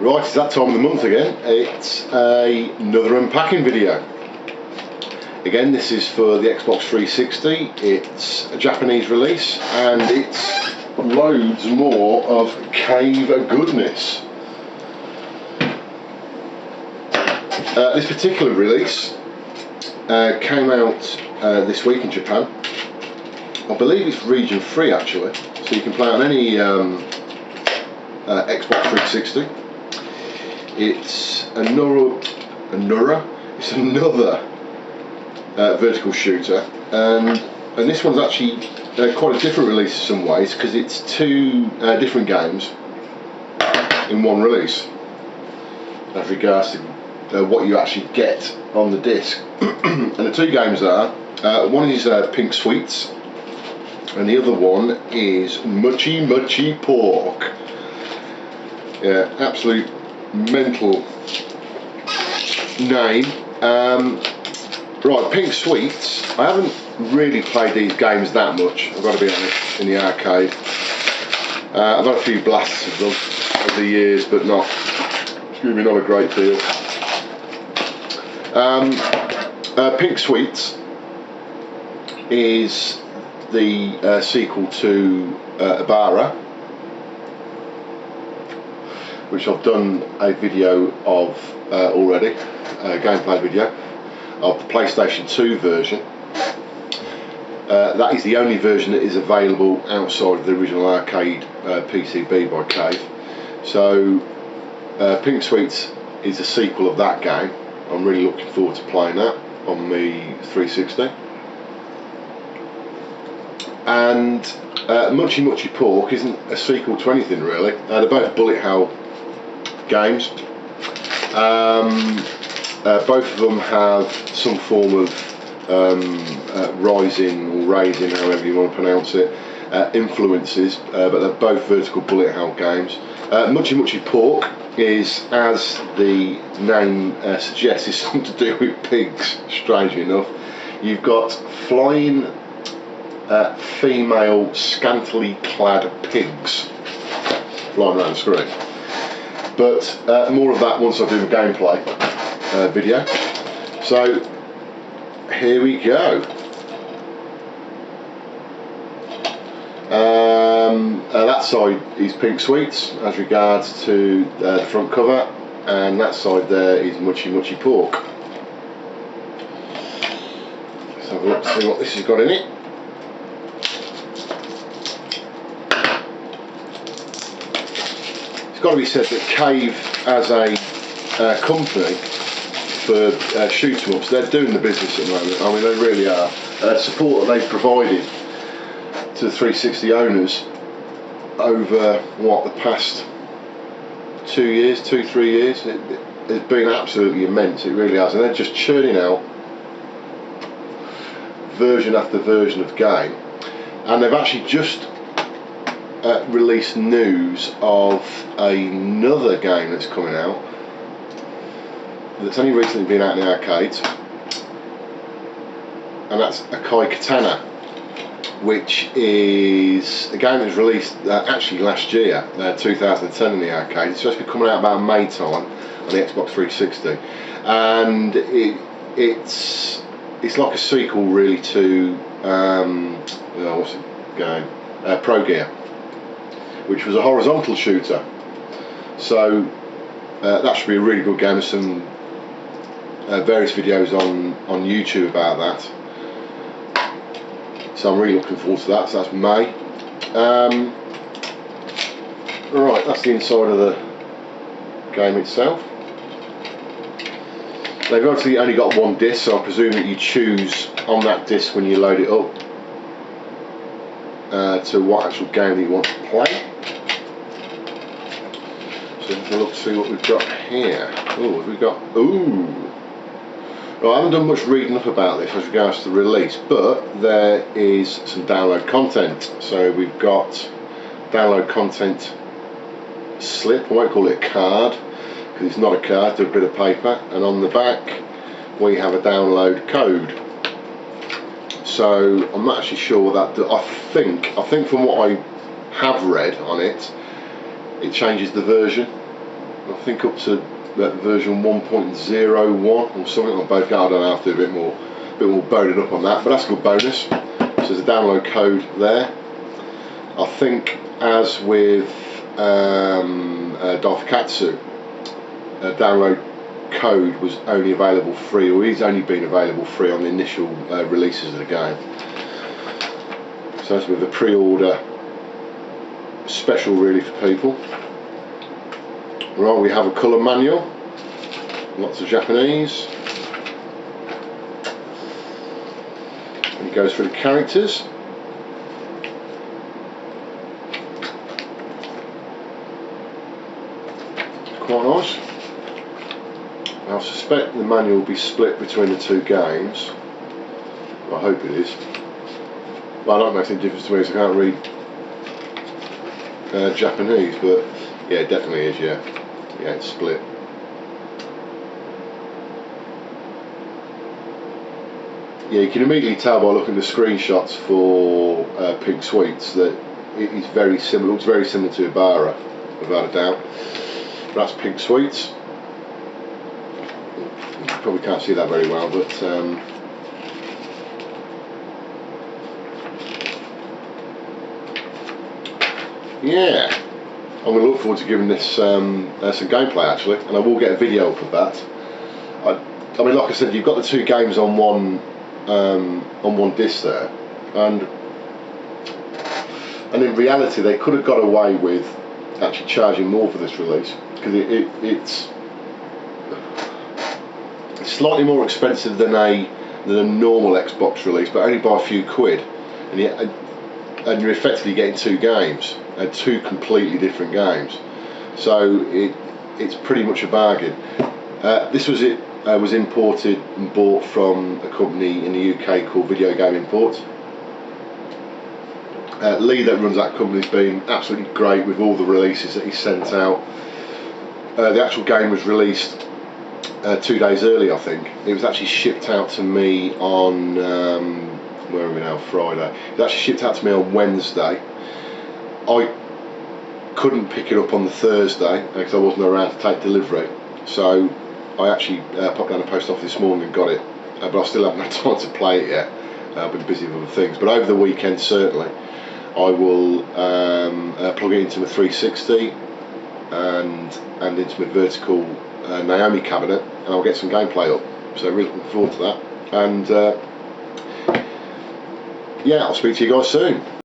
Right, it's that time of the month again. It's another unpacking video. Again, this is for the Xbox 360. It's a Japanese release and it's loads more of cave goodness. This particular release came out this week in Japan. I believe it's region 3 actually, so you can play on any Xbox 360. It's another vertical shooter, and this one's actually quite a different release in some ways, because it's two different games in one release as regards to what you actually get on the disc. And the two games are, one is Pink Sweets and the other one is Muchi Muchi Pork. Yeah, absolute mental name. Right, Pink Sweets, I haven't really played these games that much, I've got to be honest, in the arcade. I've had a few blasts of them over the years, but not a great deal. Pink Sweets is the sequel to Ibarra, which I've done a video of already, a gameplay video of the PlayStation 2 version. That is the only version that is available outside of the original arcade PCB by Cave. So Pink Sweets is a sequel of that game. I'm really looking forward to playing that on the 360. And Muchi Muchi Pork isn't a sequel to anything really. They're both bullet hell games. Both of them have some form of rising or raising, however you want to pronounce it, influences, but they're both vertical bullet hell games. Muchi Muchi Pork is, as the name suggests, is something to do with pigs, strangely enough. You've got flying female scantily clad pigs flying around the screen. But more of that once I do the gameplay video. So here we go. That side is Pink Sweets as regards to the front cover, and that side there is Muchi Muchi Pork. Let's have a look, see what this has got in it. It's got to be said that Cave as a company for shoot 'em ups, they're doing the business at the moment. I mean, they really are. Support that they've provided to the 360 owners over the past 3 years, it's been absolutely immense. It really has, and they're just churning out version after version of game. And they've actually just released news of another game that's coming out that's only recently been out in the arcades, and that's Akai Katana, which is a game that was released actually last year, 2010 in the arcade. It's supposed to be coming out about May time on the Xbox 360, and it's like a sequel really to what's the game? Pro Gear, which was a horizontal shooter. So that should be a really good game. There's some various videos on YouTube about that. So I'm really looking forward to that. So that's May. Right, that's the inside of the game itself. They've obviously only got one disc, so I presume that you choose on that disc when you load it up to what actual game that you want to play. So let's have a look to see what we've got here. Oh, we've got, Well, I haven't done much reading up about this as regards to the release, but there is some download content. So we've got download content slip. I won't call it a card because it's not a card, it's a bit of paper, and on the back we have a download code. So I'm not actually sure what that. I think from what I have read on it, it changes the version I think up to version 1.01 or something on both. I don't know, I have to do a bit more boning up on that, but that's a good bonus. So there's a download code there. I think, as with Dofukatsu, a download code was only available free, or is only been available free on the initial releases of the game. So that's with the pre-order special really for people. Right, we have a colour manual, lots of Japanese, and it goes through the characters. Quite nice. I suspect the manual will be split between the two games. I hope it is. Well, I don't make any difference to me, so I can't read Japanese, but yeah, it definitely is. Yeah, it's split. Yeah, you can immediately tell by looking at the screenshots for Pink Sweets that it is very similar. Looks very similar to Ibarra, without a doubt. That's Pink Sweets. You probably can't see that very well, but yeah, I'm going to look forward to giving this some gameplay actually, and I will get a video up of that. I mean, like I said, you've got the two games on one disc there, and in reality they could have got away with actually charging more for this release, because it's slightly more expensive than a normal Xbox release, but only by a few quid, and you're effectively getting two games, two completely different games. So it's pretty much a bargain. This was imported and bought from a company in the UK called Video Game Import. Lee, that runs that company, has been absolutely great with all the releases that he sent out. The actual game was released 2 days early, I think. It was actually shipped out to me on where are we now? Friday. It was actually shipped out to me on Wednesday. I couldn't pick it up on the Thursday because I wasn't around to take delivery, so I actually popped down the post office this morning and got it, but I still haven't had time to play it yet. I've been busy with other things, but over the weekend certainly I will plug it into my 360 and into my vertical Naomi cabinet, and I'll get some gameplay up, so really looking forward to that. And yeah, I'll speak to you guys soon.